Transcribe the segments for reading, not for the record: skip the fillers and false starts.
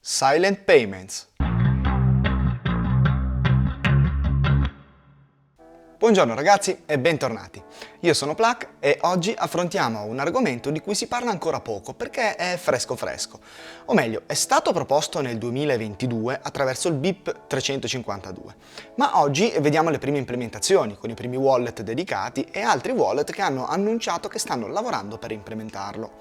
Silent Payments. Buongiorno ragazzi e bentornati. Io sono Plak e oggi affrontiamo un argomento di cui si parla ancora poco perché è fresco fresco. O meglio, è stato proposto nel 2022 attraverso il BIP 352. Ma oggi vediamo le prime implementazioni con i primi wallet dedicati e altri wallet che hanno annunciato che stanno lavorando per implementarlo.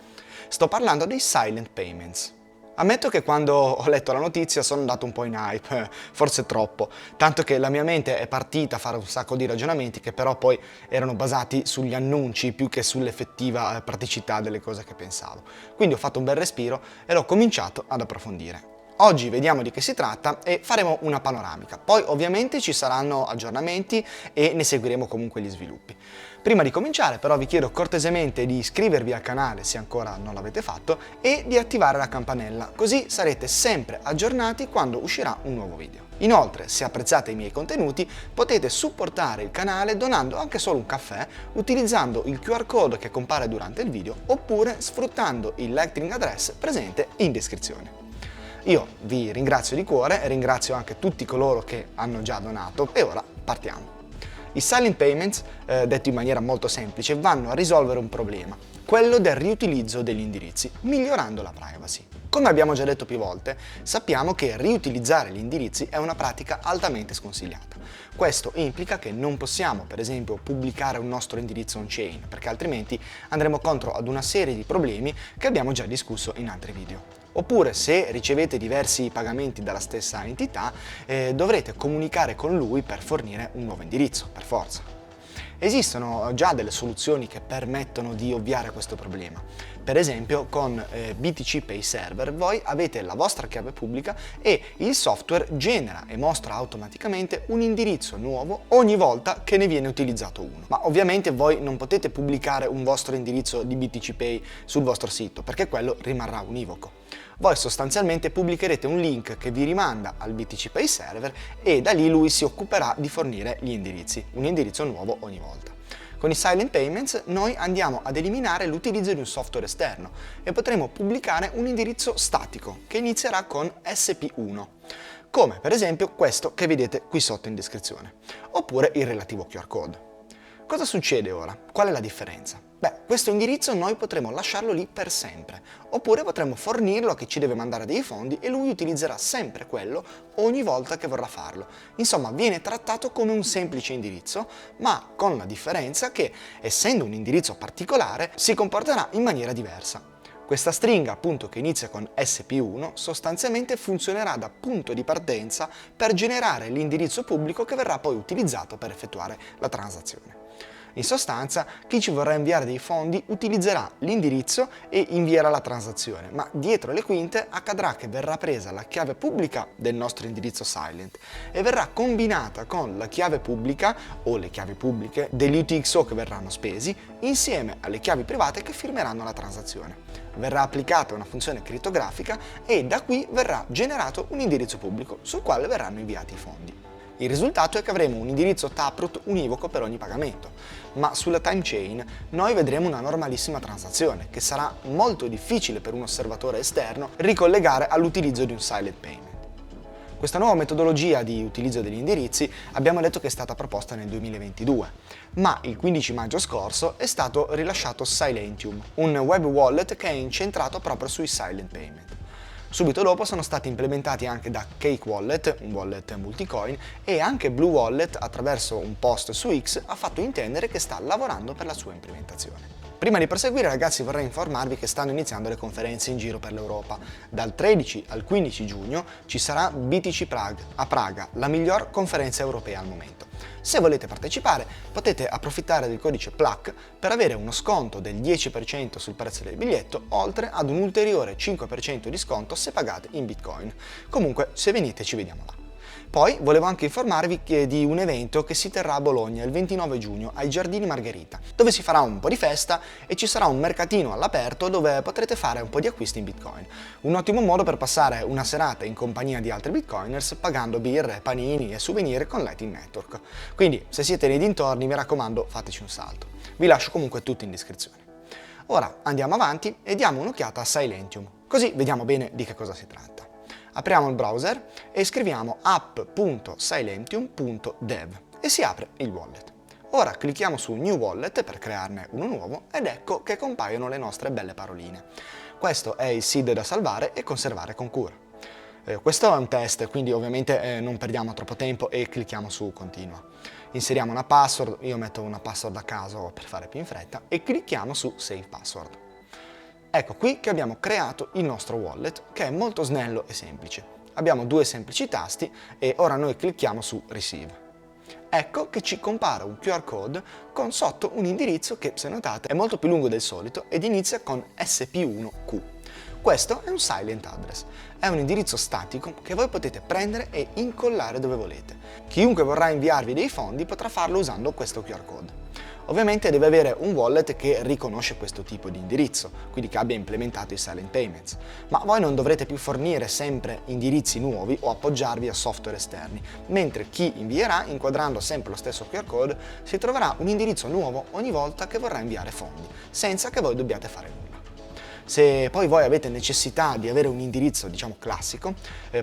Sto parlando dei Silent Payments. Ammetto che quando ho letto la notizia sono andato un po' in hype, forse troppo, tanto che la mia mente è partita a fare un sacco di ragionamenti che però poi erano basati sugli annunci più che sull'effettiva praticità delle cose che pensavo. Quindi ho fatto un bel respiro e l'ho cominciato ad approfondire. Oggi vediamo di che si tratta e faremo una panoramica, poi ovviamente ci saranno aggiornamenti e ne seguiremo comunque gli sviluppi. Prima di cominciare però vi chiedo cortesemente di iscrivervi al canale se ancora non l'avete fatto e di attivare la campanella, così sarete sempre aggiornati quando uscirà un nuovo video. Inoltre, se apprezzate i miei contenuti, potete supportare il canale donando anche solo un caffè utilizzando il QR code che compare durante il video oppure sfruttando il Lightning Address presente in descrizione. Io vi ringrazio di cuore e ringrazio anche tutti coloro che hanno già donato e ora partiamo. I Silent Payments, detto in maniera molto semplice, vanno a risolvere un problema, quello del riutilizzo degli indirizzi, migliorando la privacy. Come abbiamo già detto più volte, sappiamo che riutilizzare gli indirizzi è una pratica altamente sconsigliata. Questo implica che non possiamo, per esempio, pubblicare un nostro indirizzo on-chain, perché altrimenti andremo contro ad una serie di problemi che abbiamo già discusso in altri video. Oppure se ricevete diversi pagamenti dalla stessa entità, dovrete comunicare con lui per fornire un nuovo indirizzo, per forza. Esistono già delle soluzioni che permettono di ovviare questo problema. Per esempio con BTC Pay Server voi avete la vostra chiave pubblica e il software genera e mostra automaticamente un indirizzo nuovo ogni volta che ne viene utilizzato uno. Ma ovviamente voi non potete pubblicare un vostro indirizzo di BTC Pay sul vostro sito perché quello rimarrà univoco. Voi sostanzialmente pubblicherete un link che vi rimanda al BTC Pay Server e da lì lui si occuperà di fornire gli indirizzi, un indirizzo nuovo ogni volta. Con i Silent Payments noi andiamo ad eliminare l'utilizzo di un software esterno e potremo pubblicare un indirizzo statico che inizierà con SP1, come per esempio questo che vedete qui sotto in descrizione, oppure il relativo QR code. Cosa succede ora? Qual è la differenza? Beh, questo indirizzo noi potremo lasciarlo lì per sempre, oppure potremo fornirlo a chi ci deve mandare dei fondi e lui utilizzerà sempre quello ogni volta che vorrà farlo. Insomma, viene trattato come un semplice indirizzo, ma con la differenza che, essendo un indirizzo particolare, si comporterà in maniera diversa. Questa stringa, appunto, che inizia con SP1, sostanzialmente funzionerà da punto di partenza per generare l'indirizzo pubblico che verrà poi utilizzato per effettuare la transazione. In sostanza, chi ci vorrà inviare dei fondi utilizzerà l'indirizzo e invierà la transazione, ma dietro le quinte accadrà che verrà presa la chiave pubblica del nostro indirizzo Silent e verrà combinata con la chiave pubblica o le chiavi pubbliche degli UTXO che verranno spesi insieme alle chiavi private che firmeranno la transazione. Verrà applicata una funzione crittografica e da qui verrà generato un indirizzo pubblico sul quale verranno inviati i fondi. Il risultato è che avremo un indirizzo Taproot univoco per ogni pagamento, ma sulla time chain noi vedremo una normalissima transazione che sarà molto difficile per un osservatore esterno ricollegare all'utilizzo di un silent payment. Questa nuova metodologia di utilizzo degli indirizzi abbiamo detto che è stata proposta nel 2022, ma il 15 maggio scorso è stato rilasciato Silentium, un web wallet che è incentrato proprio sui silent payment. Subito dopo sono stati implementati anche da Cake Wallet, un wallet multicoin, e anche Blue Wallet, attraverso un post su X, ha fatto intendere che sta lavorando per la sua implementazione. Prima di proseguire ragazzi vorrei informarvi che stanno iniziando le conferenze in giro per l'Europa. Dal 13 al 15 giugno ci sarà BTC Prague a Praga, la miglior conferenza europea al momento. Se volete partecipare potete approfittare del codice PLAK per avere uno sconto del 10% sul prezzo del biglietto, oltre ad un ulteriore 5% di sconto se pagate in Bitcoin. Comunque se venite ci vediamo là. Poi volevo anche informarvi di un evento che si terrà a Bologna il 29 giugno ai Giardini Margherita, dove si farà un po' di festa e ci sarà un mercatino all'aperto dove potrete fare un po' di acquisti in Bitcoin. Un ottimo modo per passare una serata in compagnia di altri Bitcoiners pagando birre, panini e souvenir con Lightning Network. Quindi se siete nei dintorni mi raccomando fateci un salto. Vi lascio comunque tutto in descrizione. Ora andiamo avanti e diamo un'occhiata a Silentium, così vediamo bene di che cosa si tratta. Apriamo il browser e scriviamo app.silentium.dev e si apre il wallet. Ora clicchiamo su New Wallet per crearne uno nuovo ed ecco che compaiono le nostre belle paroline. Questo è il seed da salvare e conservare con cura. Questo è un test, quindi ovviamente non perdiamo troppo tempo e clicchiamo su Continua. Inseriamo una password, io metto una password a caso per fare più in fretta e clicchiamo su Save Password. Ecco qui che abbiamo creato il nostro wallet, che è molto snello e semplice. Abbiamo due semplici tasti e ora noi clicchiamo su Receive. Ecco che ci compare un QR code con sotto un indirizzo che, se notate, è molto più lungo del solito ed inizia con SP1Q. Questo è un silent address, è un indirizzo statico che voi potete prendere e incollare dove volete. Chiunque vorrà inviarvi dei fondi potrà farlo usando questo QR code. Ovviamente deve avere un wallet che riconosce questo tipo di indirizzo, quindi che abbia implementato i Silent Payments, ma voi non dovrete più fornire sempre indirizzi nuovi o appoggiarvi a software esterni, mentre chi invierà, inquadrando sempre lo stesso QR code, si troverà un indirizzo nuovo ogni volta che vorrà inviare fondi, senza che voi dobbiate fare nulla. Se poi voi avete necessità di avere un indirizzo, diciamo, classico,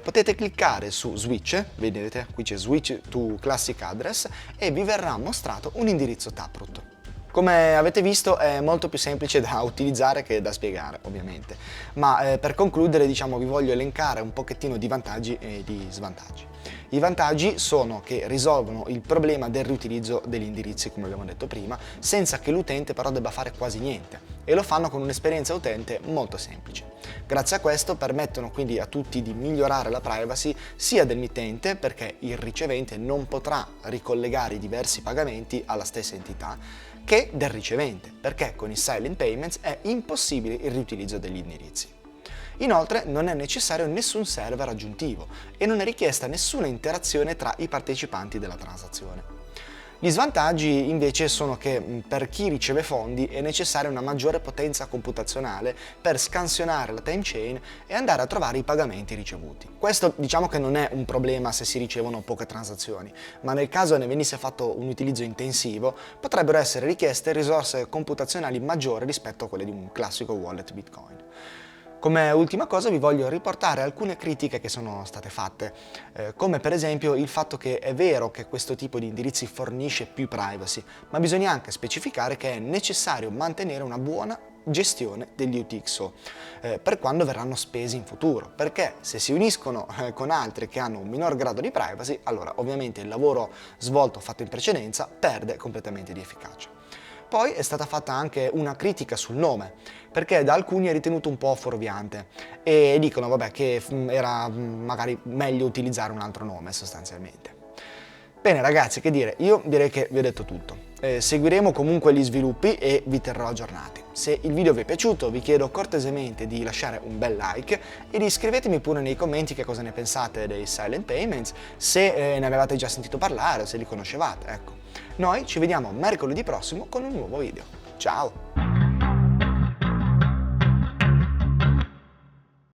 potete cliccare su Switch, vedete, qui c'è Switch to Classic Address e vi verrà mostrato un indirizzo Taproot. Come avete visto è molto più semplice da utilizzare che da spiegare, ovviamente, ma per concludere, diciamo, vi voglio elencare un pochettino di vantaggi e di svantaggi. I vantaggi sono che risolvono il problema del riutilizzo degli indirizzi, come abbiamo detto prima, senza che l'utente però debba fare quasi niente, e lo fanno con un'esperienza utente molto semplice. Grazie a questo permettono quindi a tutti di migliorare la privacy sia del mittente, perché il ricevente non potrà ricollegare i diversi pagamenti alla stessa entità, che del ricevente, perché con i silent payments è impossibile il riutilizzo degli indirizzi. Inoltre non è necessario nessun server aggiuntivo e non è richiesta nessuna interazione tra i partecipanti della transazione. Gli svantaggi invece sono che per chi riceve fondi è necessaria una maggiore potenza computazionale per scansionare la time chain e andare a trovare i pagamenti ricevuti. Questo diciamo che non è un problema se si ricevono poche transazioni, ma nel caso ne venisse fatto un utilizzo intensivo potrebbero essere richieste risorse computazionali maggiori rispetto a quelle di un classico wallet Bitcoin. Come ultima cosa vi voglio riportare alcune critiche che sono state fatte, come per esempio il fatto che è vero che questo tipo di indirizzi fornisce più privacy, ma bisogna anche specificare che è necessario mantenere una buona gestione degli UTXO per quando verranno spesi in futuro, perché se si uniscono con altri che hanno un minor grado di privacy, allora ovviamente il lavoro svolto fatto in precedenza perde completamente di efficacia. Poi è stata fatta anche una critica sul nome, perché da alcuni è ritenuto un po' fuorviante e dicono vabbè che era magari meglio utilizzare un altro nome sostanzialmente. Bene ragazzi, che dire, io direi che vi ho detto tutto. Seguiremo comunque gli sviluppi e vi terrò aggiornati. Se il video vi è piaciuto vi chiedo cortesemente di lasciare un bel like e di iscrivetemi pure nei commenti che cosa ne pensate dei Silent Payments, se ne avevate già sentito parlare o se li conoscevate, ecco. Noi ci vediamo mercoledì prossimo con un nuovo video. Ciao!